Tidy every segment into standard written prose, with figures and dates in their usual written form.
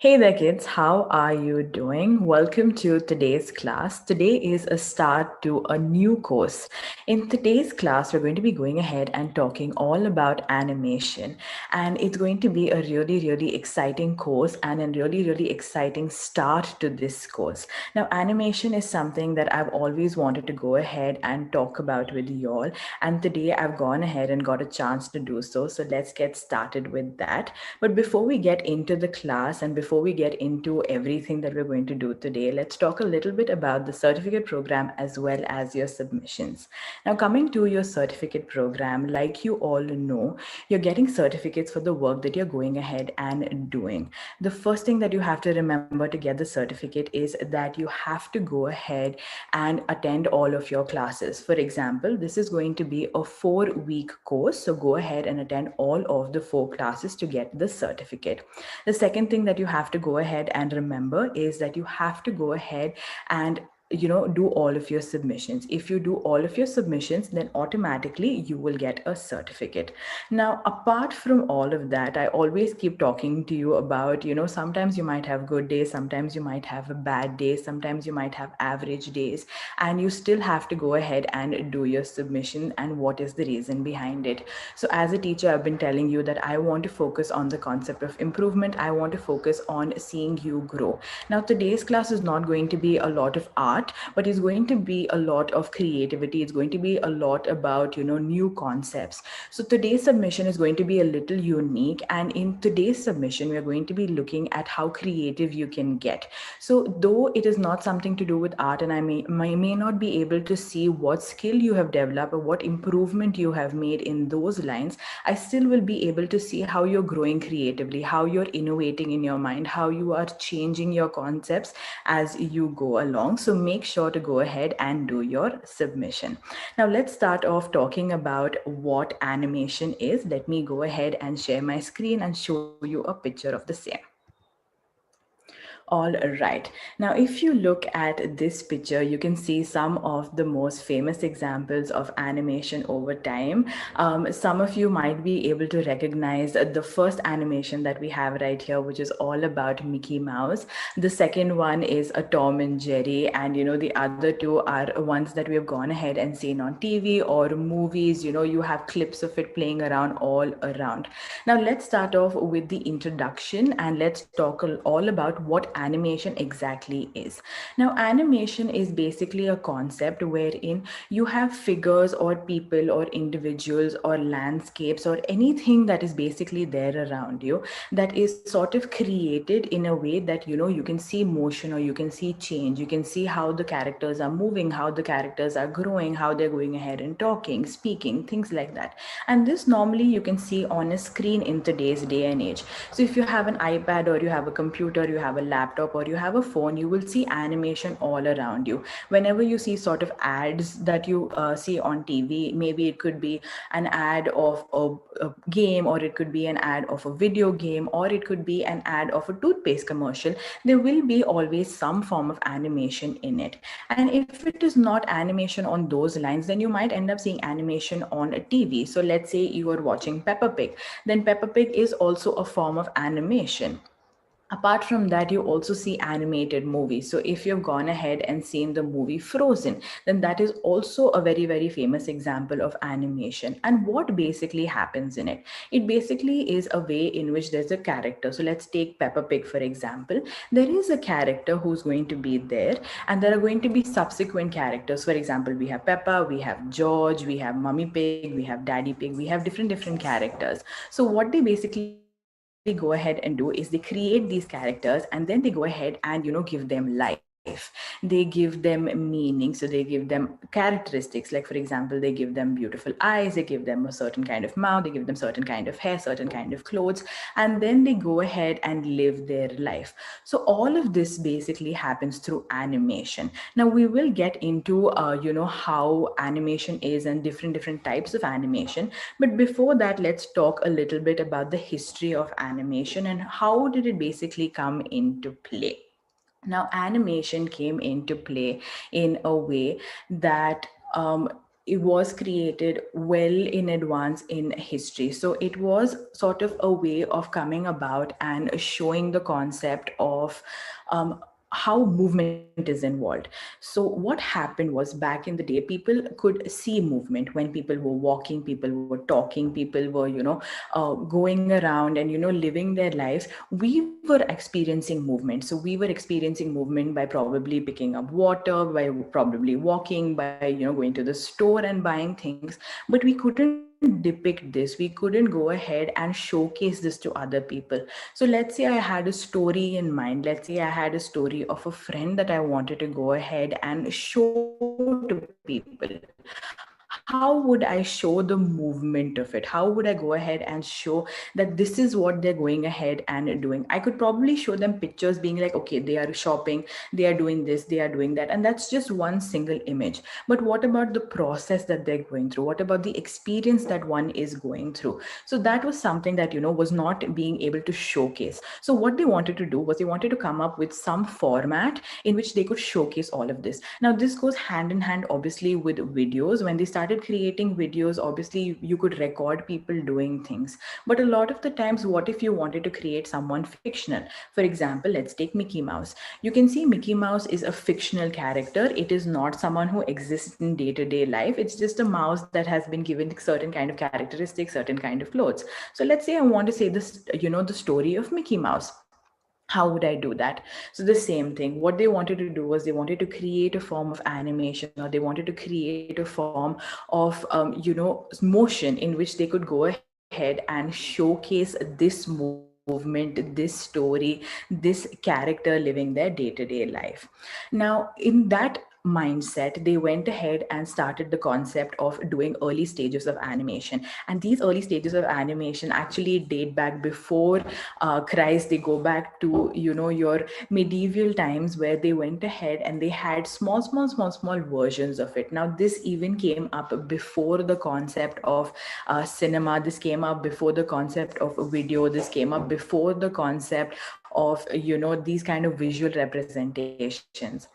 Hey there, kids. How are you doing? Welcome to today's class. Today is a start to a new course. In today's class, we're going to be going ahead and talking all about animation. And it's going to be a really exciting course and a really exciting start to this course. Now, animation is something that I've always wanted to go ahead and talk about with you all. And today I've gone ahead and got a chance to do so. So let's get started with that. But before we get into the class and before we get into everything that we're going to do today, let's talk a little bit about the certificate program as well as your submissions. Now, coming to your certificate program, like you all know, you're getting certificates for the work that you're going ahead and doing. The first thing that you have to remember to get the certificate is that you have to go ahead and attend all of your classes. For example, this is going to be a 4-week course. So go ahead and attend all of the 4 classes to get the certificate. The second thing that you have to go ahead and remember is that you have to go ahead and do all of your submissions. If you do all of your submissions, then automatically you will get a certificate. Now, apart from all of that, I always keep talking to you about, sometimes you might have good days, sometimes you might have a bad day, sometimes you might have average days, and you still have to go ahead and do your submission, and what is the reason behind it. So as a teacher, I've been telling you that I want to focus on the concept of improvement. I want to focus on seeing you grow. Now, today's class is not going to be a lot of art, but it's going to be a lot of creativity. It's going to be a lot about, new concepts. So today's submission is going to be a little unique. And in today's submission, we are going to be looking at how creative you can get. So though it is not something to do with art, and I may not be able to see what skill you have developed or what improvement you have made in those lines, I still will be able to see how you're growing creatively, how you're innovating in your mind, how you are changing your concepts as you go along. So make sure to go ahead and do your submission. Now let's start off talking about what animation is. Let me go ahead and share my screen and show you a picture of the same. All right. Now, if you look at this picture, you can see some of the most famous examples of animation over time. Some of you might be able to recognize the first animation that we have right here, which is all about Mickey Mouse. The second one is a Tom and Jerry, and the other two are ones that we have gone ahead and seen on TV or movies. You have clips of it playing around all around. Now, let's start off with the introduction and let's talk all about what animation exactly is. Now, animation is basically a concept wherein you have figures or people or individuals or landscapes or anything that is basically there around you that is sort of created in a way that you can see motion or you can see change. You can see how the characters are moving, how the characters are growing, how they're going ahead and talking, speaking, things like that. And this normally you can see on a screen in today's day and age. So if you have an iPad or you have a computer, you have a laptop or you have a phone, you will see animation all around you. Whenever you see sort of ads that you see on TV, maybe it could be an ad of a game, or it could be an ad of a video game, or it could be an ad of a toothpaste commercial. There will be always some form of animation in it. And if it is not animation on those lines, then you might end up seeing animation on a TV. So let's say you are watching Peppa Pig, then Peppa Pig is also a form of animation. Apart from that, you also see animated movies. So if you've gone ahead and seen the movie Frozen, then that is also a very famous example of animation. And what basically happens in it? It basically is a way in which there's a character. So let's take Peppa Pig, for example. There is a character who's going to be there, and there are going to be subsequent characters. For example, we have Peppa, we have George, we have Mummy Pig, we have Daddy Pig, we have different characters. So what they basically go ahead and do is they create these characters, and then they go ahead and give them life. They give them meaning. So they give them characteristics, like for example, they give them beautiful eyes, they give them a certain kind of mouth, they give them certain kind of hair, certain kind of clothes, and then they go ahead and live their life. So all of this basically happens through animation. Now we will get into how animation is and different types of animation. But before that, let's talk a little bit about the history of animation and how did it basically come into play. Now, animation came into play in a way that it was created well in advance in history. So it was sort of a way of coming about and showing the concept of how movement is involved. So what happened was, back in the day, people could see movement when people were walking, people were talking, people were, going around and, living their lives. We were experiencing movement. So we were experiencing movement by probably picking up water, by probably walking, by, going to the store and buying things. But we couldn't depict this. We couldn't go ahead and showcase this to other people. So let's say I had a story in mind. Let's say I had a story of a friend that I wanted to go ahead and show to people. How would I show the movement of it? How would I go ahead and show that this is what they're going ahead and doing? I could probably show them pictures being like, okay, they are shopping, they are doing this, they are doing that. And that's just one single image. But what about the process that they're going through? What about the experience that one is going through? So that was something that, was not being able to showcase. So what they wanted to do was they wanted to come up with some format in which they could showcase all of this. Now, this goes hand in hand, obviously, with videos. When they started creating videos, obviously you could record people doing things. But a lot of the times, what if you wanted to create someone fictional? For example, let's take Mickey Mouse. You can see Mickey Mouse is a fictional character. It is not someone who exists in day-to-day life. It's just a mouse that has been given certain kind of characteristics, certain kind of clothes. So let's say I want to say this, the story of Mickey Mouse. How would I do that? So the same thing. What they wanted to do was they wanted to create a form of animation, or they wanted to create a form of, motion in which they could go ahead and showcase this movement, this story, this character living their day-to-day life. Now, in that mindset, they went ahead and started the concept of doing early stages of animation. And these early stages of animation actually date back before Christ. They go back to, Christ. They go back to, your medieval times, where they went ahead and they had small versions of it. Now, this even came up before the concept of cinema. This came up before the concept of video. This came up before the concept of, these kind of visual representations.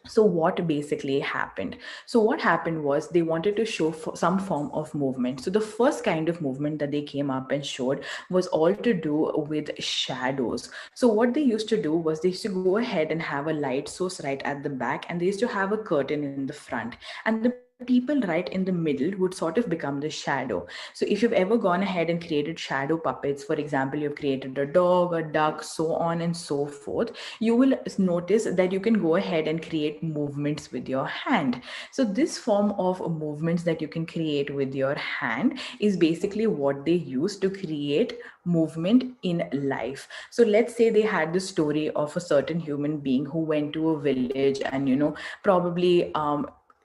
So what basically happened? So what happened was they wanted to show some form of movement. So the first kind of movement that they came up and showed was all to do with shadows. So what they used to do was they used to go ahead and have a light source right at the back, and they used to have a curtain in the front. And the people right in the middle would sort of become the shadow. So if you've ever gone ahead and created shadow puppets, for example, you've created a dog, a duck, so on and so forth, you will notice that you can go ahead and create movements with your hand. So this form of movements that you can create with your hand is basically what they use to create movement in life. So let's say they had the story of a certain human being who went to a village and, probably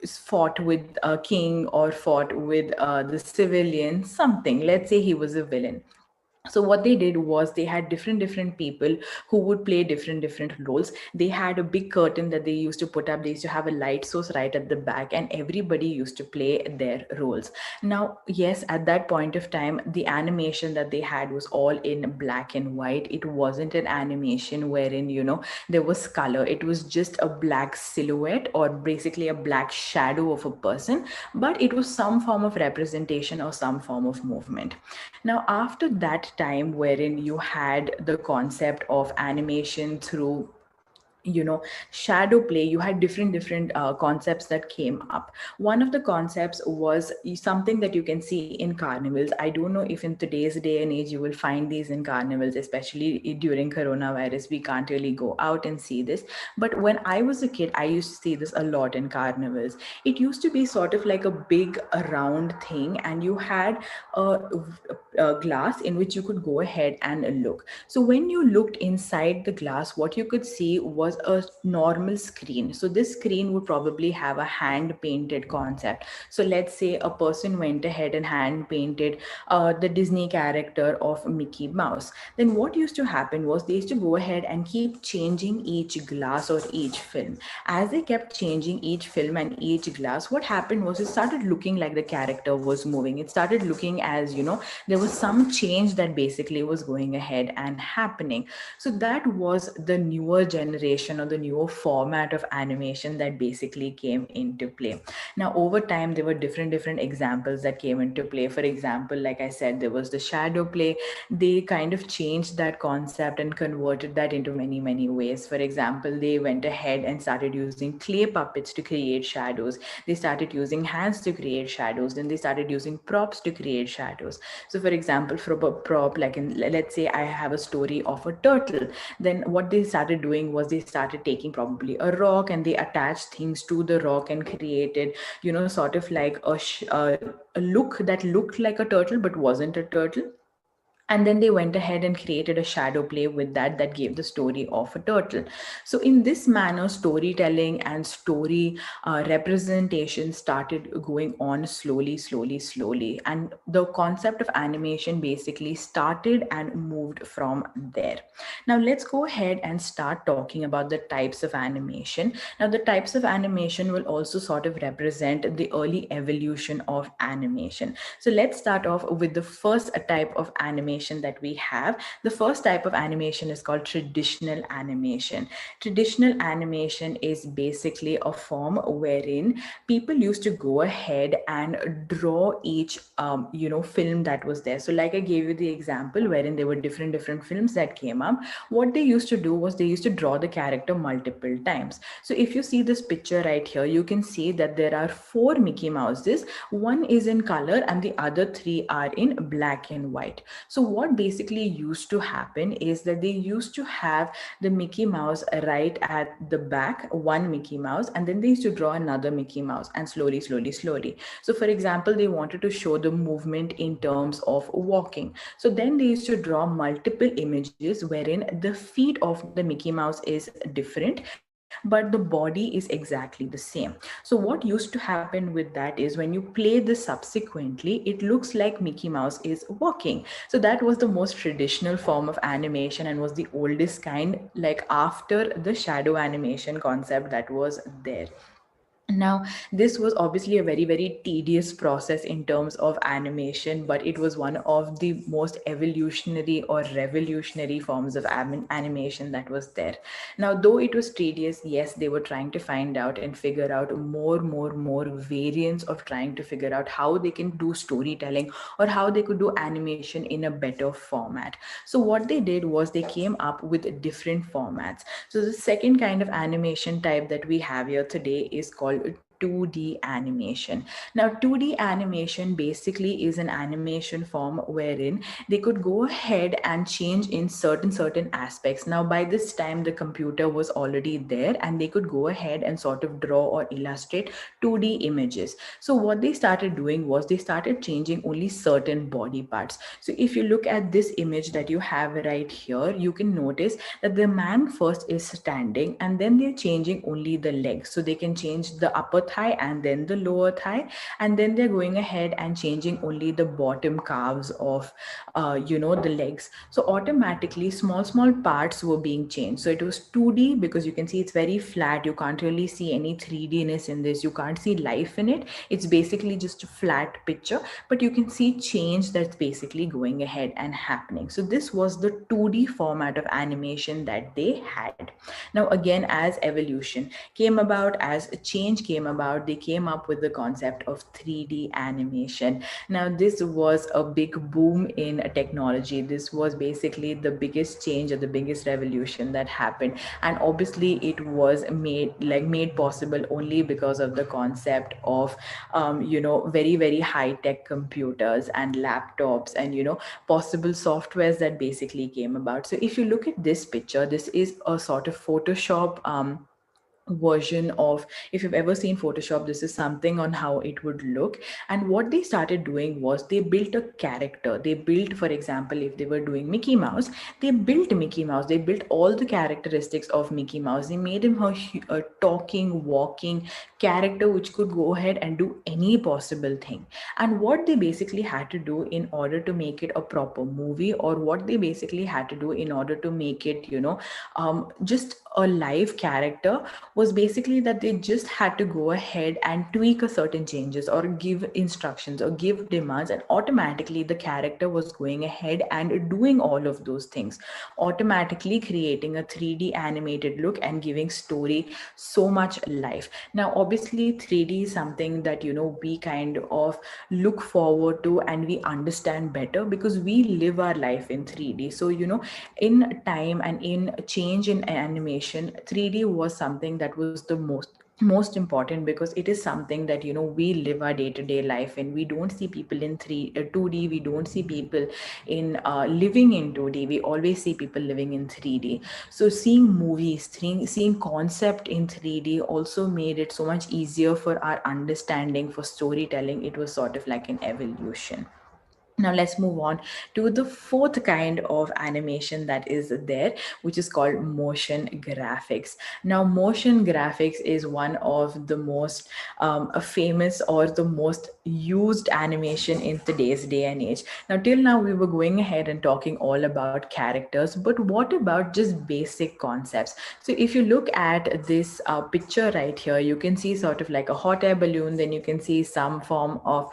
fought with a king or fought with the civilians, something. Let's say he was a villain. So what they did was they had different people who would play different roles. They had a big curtain that they used to put up. They used to have a light source right at the back, and everybody used to play their roles. Now, yes, at that point of time, the animation that they had was all in black and white. It wasn't an animation wherein, there was color. It was just a black silhouette, or basically a black shadow of a person, but it was some form of representation or some form of movement. Now, after that time, wherein you had the concept of animation through, shadow play, you had different concepts that came up. One of the concepts was something that you can see in carnivals. I don't know if in today's day and age you will find these in carnivals, especially during coronavirus. We can't really go out and see this, but when I was a kid, I used to see this a lot in carnivals. It used to be sort of like a big round thing, and you had a glass in which you could go ahead and look. So when you looked inside the glass, what you could see was a normal screen. So this screen would probably have a hand painted concept. So let's say a person went ahead and hand painted the Disney character of Mickey Mouse. Then what used to happen was they used to go ahead and keep changing each glass or each film. As they kept changing each film and each glass, what happened was it started looking like the character was moving. It started looking as, there was some change that basically was going ahead and happening. So that was the newer generation or the newer format of animation that basically came into play. Now over time there were different examples that came into play. For example, like I said, there was the shadow play. They kind of changed that concept and converted that into many ways. For example, they went ahead and started using clay puppets to create shadows. They started using hands to create shadows. Then they started using props to create shadows. So for example, for a prop, like let's say I have a story of a turtle, then what they started doing was they started taking probably a rock and they attached things to the rock and created, sort of like a look that looked like a turtle but wasn't a turtle. And then they went ahead and created a shadow play with that gave the story of a turtle. So in this manner, storytelling and story representation started going on slowly, and the concept of animation basically started and moved from there. Now let's go ahead and start talking about the types of animation. Now the types of animation will also sort of represent the early evolution of animation. So let's start off with the first type of animation that we have. The first type of animation is called traditional animation. Traditional animation is basically a form wherein people used to go ahead and draw each film that was there. So like I gave you the example wherein there were different films that came up. What they used to do was they used to draw the character multiple times. So if you see this picture right here, you can see that there are 4 Mickey Mouses. One is in color and the other 3 are in black and white. So what basically used to happen is that they used to have the Mickey Mouse right at the back, one Mickey Mouse, and then they used to draw another Mickey Mouse, and slowly. So for example, they wanted to show the movement in terms of walking. So then they used to draw multiple images wherein the feet of the Mickey Mouse is different, but the body is exactly the same. So what used to happen with that is when you play this subsequently, it looks like Mickey Mouse is walking. So that was the most traditional form of animation and was the oldest kind, like after the shadow animation concept that was there. Now, this was obviously a very tedious process in terms of animation, but it was one of the most evolutionary or revolutionary forms of animation that was there. Now, though it was tedious, yes, they were trying to find out and figure out more variants of trying to figure out how they can do storytelling or how they could do animation in a better format. So, what they did was they came up with different formats. So, the second kind of animation type that we have here today is called 2D animation. Now, 2D animation basically is an animation form wherein they could go ahead and change in certain aspects. Now, by this time, the computer was already there and they could go ahead and sort of draw or illustrate 2D images. So, what they started doing was they started changing only certain body parts. So, if you look at this image that you have right here, you can notice that the man first is standing and then they're changing only the legs. So they can change the upper thigh and then the lower thigh, and then they're going ahead and changing only the bottom calves of the legs. So automatically small parts were being changed. So it was 2D because you can see it's very flat. You can't really see any 3D-ness in this. You can't see life in it. It's basically just a flat picture, but you can see change that's basically going ahead and happening. So this was the 2D format of animation that they had. Now again, as evolution came about, as a change came about, they came up with the concept of 3D animation. Now this was a big boom in technology. This was basically the biggest change or the biggest revolution that happened, and obviously it was made possible only because of the concept of very high tech computers and laptops and possible softwares that basically came about. So if you look at this picture, this is a sort of Photoshop version of, if you've ever seen Photoshop, this is something on how it would look. And what they started doing was they built a character. They built, for example, if they were doing Mickey Mouse, they built Mickey Mouse. They built all the characteristics of Mickey Mouse. They made him a talking, walking character which could go ahead and do any possible thing. And what they basically had to do in order to make it a proper movie, or what they basically had to do in order to make it just a live character, was basically that they just had to go ahead and tweak a certain changes or give instructions or give demands, and automatically the character was going ahead and doing all of those things, automatically creating a 3D animated look and giving story so much life. Now obviously 3D is something that we kind of look forward to and we understand better because we live our life in 3D. So in time and in change in animation, 3D was something that was the most important because it is something that we live our day-to-day life in. We don't see people in 2D, we don't see people in living in 2D, we always see people living in 3D. So seeing movies, seeing concept in 3D also made it so much easier for our understanding, for storytelling. It was sort of like an evolution. Now let's move on to the fourth kind of animation that is there, which is called motion graphics. Now motion graphics is one of the most famous or the most used animation in today's day and age. Now till now we were going ahead and talking all about characters, but what about just basic concepts? So if you look at this picture right here, you can see sort of like a hot air balloon, then you can see some form of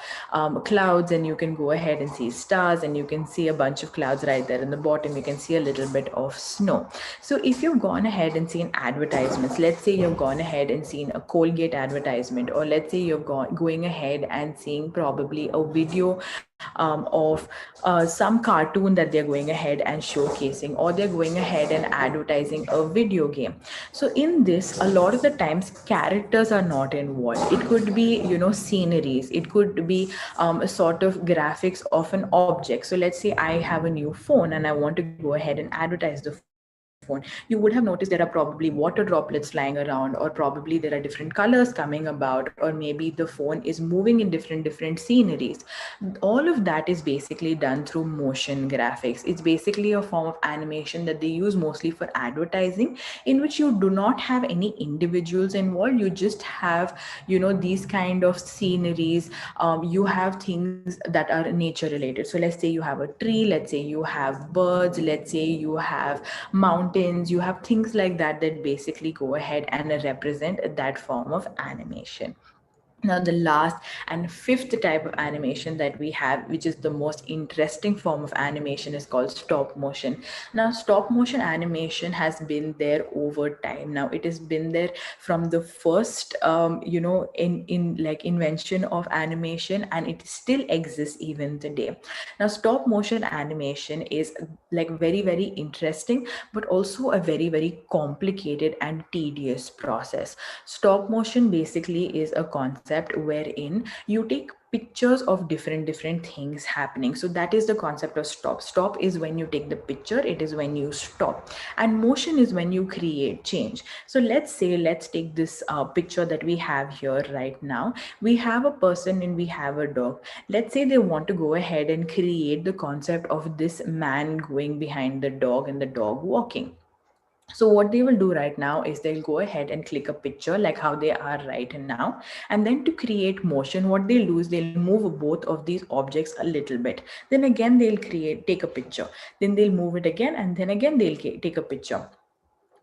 clouds, and you can go ahead and see stars, and you can see a bunch of clouds right there in the bottom. You can see a little bit of snow. So if you've gone ahead and seen advertisements, let's say you've gone ahead and seen a Colgate advertisement, or let's say you've gone going ahead and seeing probably a video of some cartoon that they're going ahead and showcasing, or they're going ahead and advertising a video game. So in this, a lot of the times characters are not involved. It could be sceneries, it could be a sort of graphics of an object. So let's say I have a new phone and I want to go ahead and advertise the phone. You would have noticed there are probably water droplets flying around, or probably there are different colors coming about, or maybe the phone is moving in different sceneries. All of that is basically done through motion graphics. It's basically a form of animation that they use mostly for advertising, in which you do not have any individuals involved. You just have these kind of sceneries. You have things that are nature related. So let's say you have a tree, let's say you have birds, let's say you have mountains, you have things like that that basically go ahead and represent that form of animation. Now the last and fifth type of animation that we have, which is the most interesting form of animation, is called stop motion. Now stop motion animation has been there over time. Now it has been there from the first in like invention of animation, and it still exists even today. Now stop motion animation is like very interesting, but also a very complicated and tedious process. Stop motion basically is a concept wherein you take pictures of different things happening. So that is the concept of stop is when you take the picture, it is when you stop, and motion is when you create change. So let's take this picture that we have here right now. We have a person and we have a dog. Let's say they want to go ahead and create the concept of this man going behind the dog and the dog walking. So what they will do right now is they'll go ahead and click a picture like how they are right now. And then to create motion, what they'll do is they'll move both of these objects a little bit. Then again, take a picture. Then they'll move it again, and then again, they'll take a picture.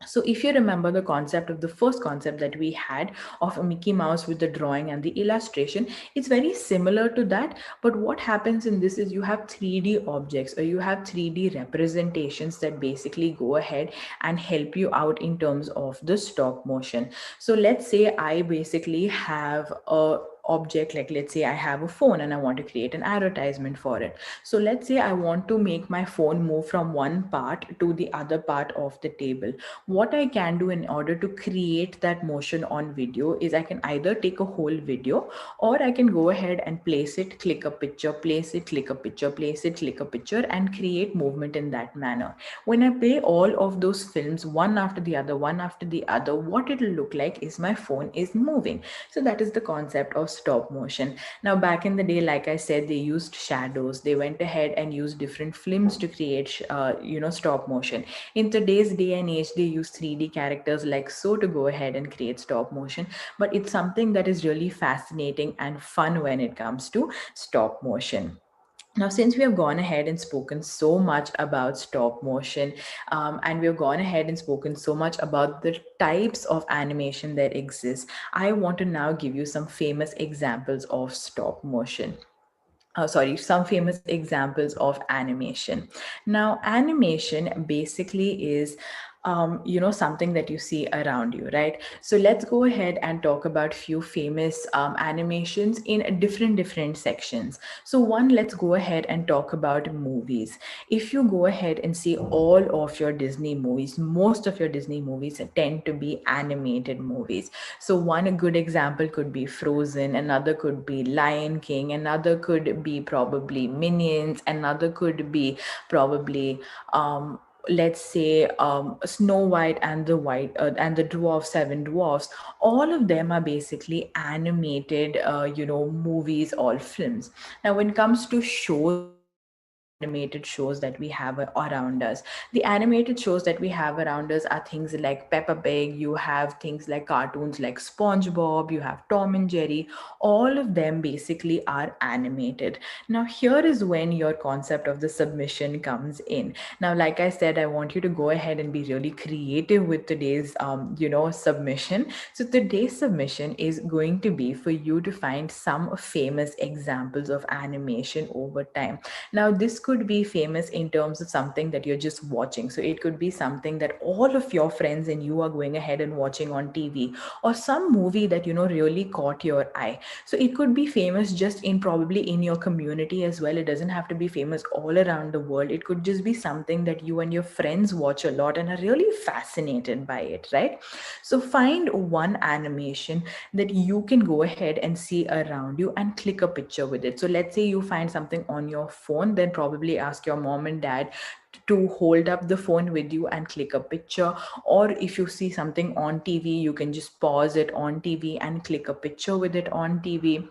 So if you remember the concept of the first concept that we had of a Mickey Mouse with the drawing and the illustration, it's very similar to that. But what happens in this is you have 3D objects, or you have 3D representations that basically go ahead and help you out in terms of the stop motion. So let's say I basically have a object, like let's say I have a phone and I want to create an advertisement for it. So let's say I want to make my phone move from one part to the other part of the table. What I can do in order to create that motion on video is I can either take a whole video, or I can go ahead and place it, click a picture, place it, click a picture, place it, click a picture, and create movement in that manner. When I play all of those films one after the other, what it'll look like is my phone is moving. So that is the concept of stop motion. Now back in the day, like I said, they used shadows. They went ahead and used different films to create stop motion. In today's day and age, they use 3D characters like so to go ahead and create stop motion. But it's something that is really fascinating and fun when it comes to stop motion. Now, since we have gone ahead and spoken so much about stop motion, and we have gone ahead and spoken so much about the types of animation that exist, I want to now give you some famous examples of stop motion. Some famous examples of animation. Now, animation basically is something that you see around you, right? So let's go ahead and talk about few famous animations in different sections. So one, let's go ahead and talk about movies. If you go ahead and see all of your Disney movies, most of your Disney movies tend to be animated movies. So one good example could be Frozen, another could be Lion King, another could be probably Minions, another could be probably let's say Snow White and the dwarfs, seven dwarfs. All of them are basically animated movies or films. Now when it comes to shows, what are the animated shows that we have around us? The animated shows that we have around us are things like Peppa Pig, you have things like cartoons like SpongeBob, you have Tom and Jerry. All of them basically are animated. Now here is when your concept of the submission comes in. Now like I said, I want you to go ahead and be really creative with today's submission. So today's submission is going to be for you to find some famous examples of animation over time. Now this could be famous in terms of something that you're just watching. So it could be something that all of your friends and you are going ahead and watching on TV, or some movie that really caught your eye. So it could be famous just in probably in your community as well. It doesn't have to be famous all around the world. It could just be something that you and your friends watch a lot and are really fascinated by it, right? So find one animation that you can go ahead and see around you and click a picture with it. So let's say you find something on your phone, then probably ask your mom and dad to hold up the phone with you and click a picture. Or if you see something on TV, you can just pause it on TV and click a picture with it on TV.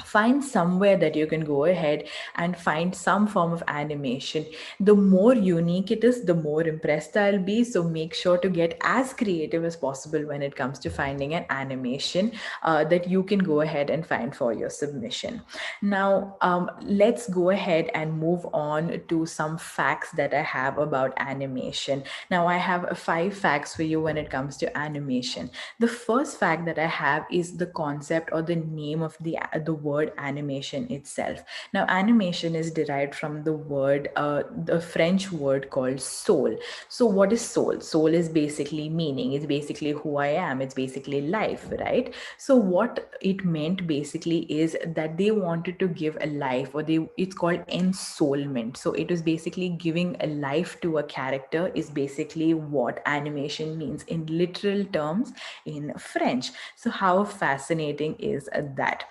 Find somewhere that you can go ahead and find some form of animation. The more unique it is, the more impressed I'll be. So make sure to get as creative as possible when it comes to finding an animation that you can go ahead and find for your submission. Now let's go ahead and move on to some facts that I have about animation. Now I have five facts for you when it comes to animation. The first fact that I have is the concept or the name of the word animation itself. Now, animation is derived from the French word called soul. So, what is soul? Soul is basically meaning. It's basically who I am. It's basically life, right? So, what it meant basically is that they wanted to give a life, or it's called ensoulment. So, it was basically giving a life to a character. Is basically what animation means in literal terms in French. So, how fascinating is that?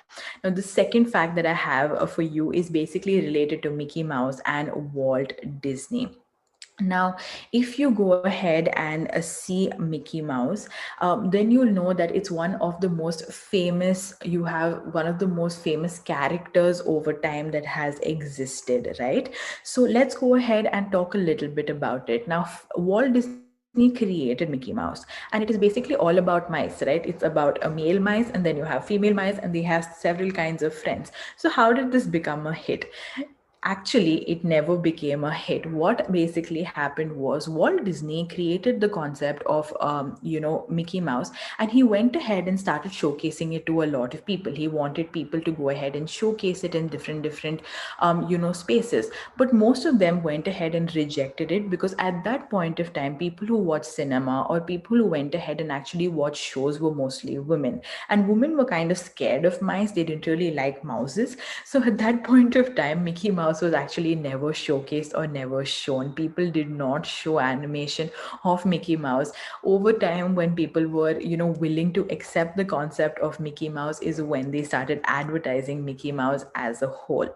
Now, the second fact that I have for you is basically related to Mickey Mouse and Walt Disney. Now, if you go ahead and see Mickey Mouse, then you'll know that it's one of the most famous, you have one of the most famous characters over time that has existed, right? So let's go ahead and talk a little bit about it. Now, Walt Disney created Mickey Mouse, and it is basically all about mice, right? It's about a male mice, and then you have female mice, and they have several kinds of friends. So, how did this become a hit? Actually, it never became a hit. What basically happened was Walt Disney created the concept of Mickey Mouse, and he went ahead and started showcasing it to a lot of people. He wanted people to go ahead and showcase it in different spaces, but most of them went ahead and rejected it, because at that point of time, people who watched cinema or people who went ahead and actually watched shows were mostly women, and women were kind of scared of mice. They didn't really like mouses. So at that point of time, Mickey Mouse was actually never showcased or never shown. People did not show animation of Mickey Mouse. Over time, when people were, willing to accept the concept of Mickey Mouse, is when they started advertising Mickey Mouse as a whole.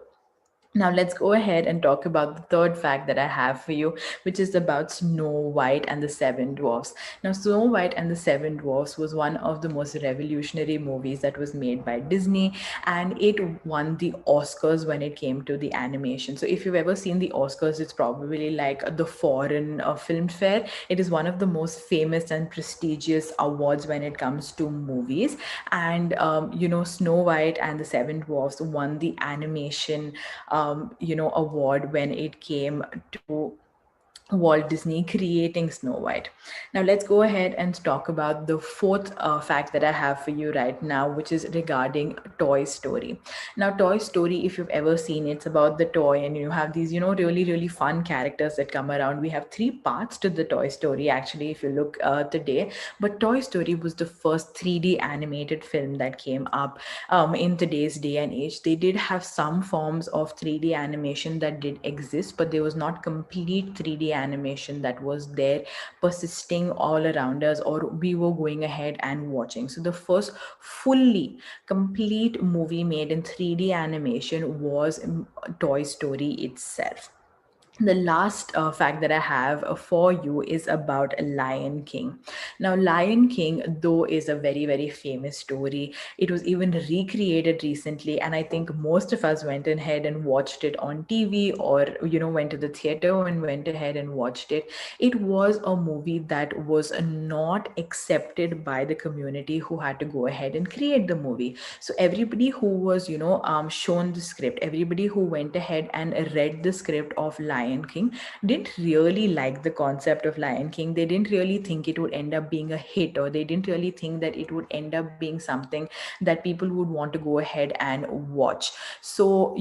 Now, let's go ahead and talk about the third fact that I have for you, which is about Snow White and the Seven Dwarfs. Now, Snow White and the Seven Dwarfs was one of the most revolutionary movies that was made by Disney, and it won the Oscars when it came to the animation. So, if you've ever seen the Oscars, it's probably like the foreign film fair. It is one of the most famous and prestigious awards when it comes to movies. And, Snow White and the Seven Dwarfs won the animation award when it came to Walt Disney creating Snow White. Now, let's go ahead and talk about the fourth fact that I have for you right now, which is regarding Toy Story. Now, Toy Story, if you've ever seen, it's about the toy, and you have these, really, really fun characters that come around. We have three parts to the Toy Story, actually, if you look today. But Toy Story was the first 3D animated film that came up in today's day and age. They did have some forms of 3D animation that did exist, but there was not complete 3D animation that was there persisting all around us, or we were going ahead and watching. So the first fully complete movie made in 3D animation was Toy Story itself. The last fact that I have for you is about Lion King. Now, Lion King, though, is a very, very famous story. It was even recreated recently, and I think most of us went ahead and watched it on TV, or went to the theater and went ahead and watched it. It was a movie that was not accepted by the community who had to go ahead and create the movie. So everybody who was shown the script, everybody who went ahead and read the script of Lion King didn't really like the concept of Lion King. They didn't really think it would end up being a hit, or they didn't really think that it would end up being something that people would want to go ahead and watch. So,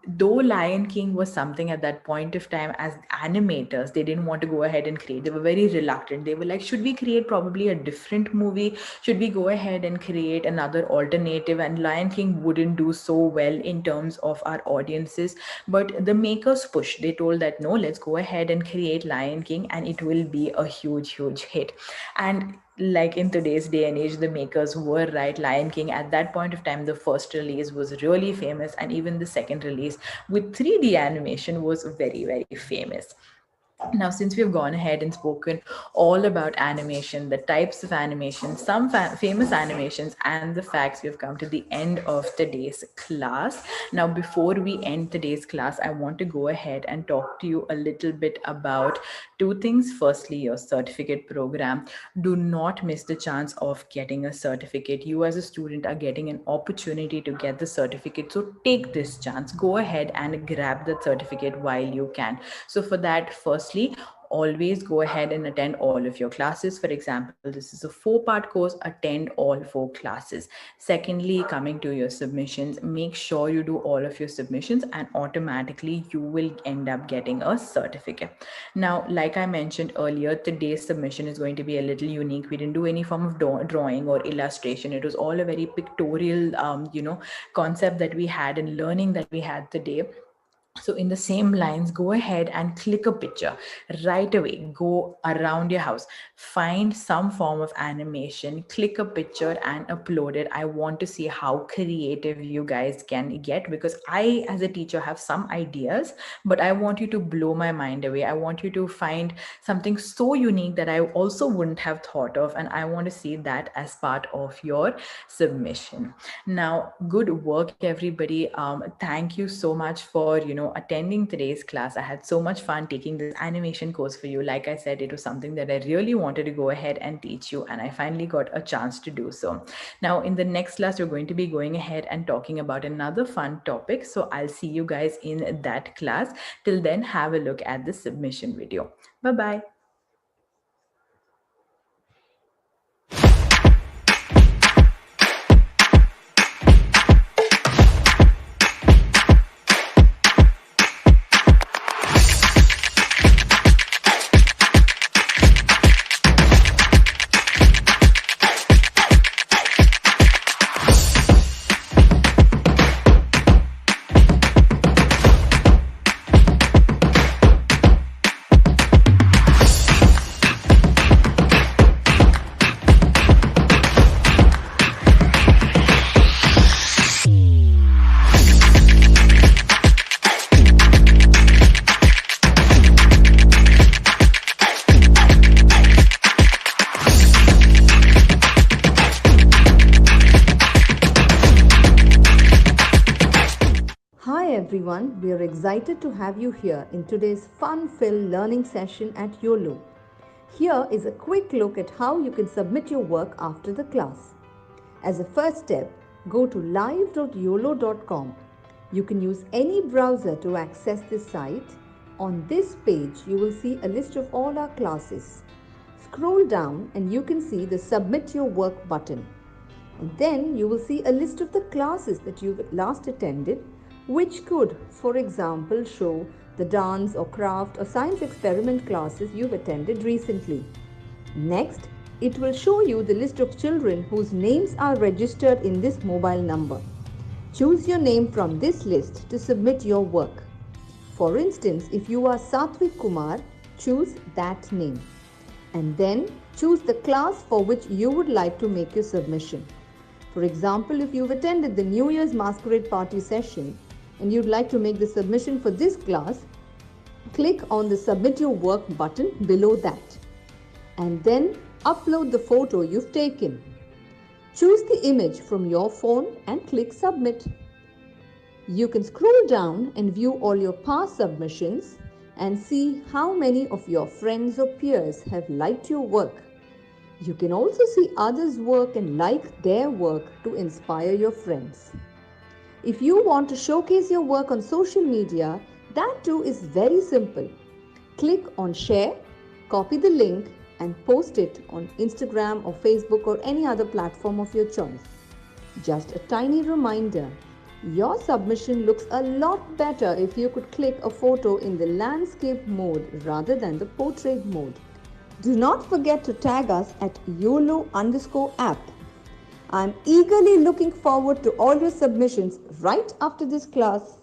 though Lion King was something at that point of time, as animators, they didn't want to go ahead and create. They were very reluctant. They were like, should we create probably a different movie? Should we go ahead and create another alternative? And Lion King wouldn't do so well in terms of our audiences. But the makers pushed. They told that no, let's go ahead and create Lion King, and it will be a huge, huge hit. And like in today's day and age, the makers were right. Lion King, at that point of time, the first release was really famous, and even the second release with 3D animation was very, very famous. Now, since we've gone ahead and spoken all about animation, the types of animation, some famous animations, and the facts, we've come to the end of today's class. Now, before we end today's class, I want to go ahead and talk to you a little bit about two things. Firstly, your certificate program. Do not miss the chance of getting a certificate. You, as a student, are getting an opportunity to get the certificate. So, take this chance. Go ahead and grab the certificate while you can. So, for that, firstly, always go ahead and attend all of your classes. For example, this is a 4-part course, attend all 4 classes. Secondly, coming to your submissions, make sure you do all of your submissions, and automatically you will end up getting a certificate. Now, like I mentioned earlier, today's submission is going to be a little unique. We didn't do any form of drawing or illustration. It was all a very pictorial concept that we had, and learning that we had today. So, in the same lines, go ahead and click a picture right away. Go around your house, find some form of animation, click a picture and upload it. I want to see how creative you guys can get, because I, as a teacher, have some ideas, but I want you to blow my mind away. I want you to find something so unique that I also wouldn't have thought of, and I want to see that as part of your submission. Now, good work, everybody. Thank you so much for attending today's class. I had so much fun taking this animation course for you. Like I said, it was something that I really wanted to go ahead and teach you, and I finally got a chance to do so. Now, in the next class, we're going to be going ahead and talking about another fun topic. So I'll see you guys in that class. Till then, have a look at the submission video. Bye bye. Hi everyone, we are excited to have you here in today's fun-filled learning session at Uolo. Here is a quick look at how you can submit your work after the class. As a first step, go to live.uolo.com. You can use any browser to access this site. On this page, you will see a list of all our classes. Scroll down and you can see the Submit Your Work button. And then you will see a list of the classes that you've last attended, which could, for example, show the dance or craft or science experiment classes you've attended recently. Next, it will show you the list of children whose names are registered in this mobile number. Choose your name from this list to submit your work. For instance, if you are Satvik Kumar, choose that name. And then choose the class for which you would like to make your submission. For example, if you've attended the New Year's Masquerade Party session and you'd like to make the submission for this class, click on the Submit Your Work button below that. And then upload the photo you've taken. Choose the image from your phone and click Submit. You can scroll down and view all your past submissions and see how many of your friends or peers have liked your work. You can also see others' work and like their work to inspire your friends. If you want to showcase your work on social media, that too is very simple. Click on Share, copy the link and post it on Instagram or Facebook or any other platform of your choice. Just a tiny reminder, your submission looks a lot better if you could click a photo in the landscape mode rather than the portrait mode. Do not forget to tag us at Uolo_app. I'm eagerly looking forward to all your submissions right after this class.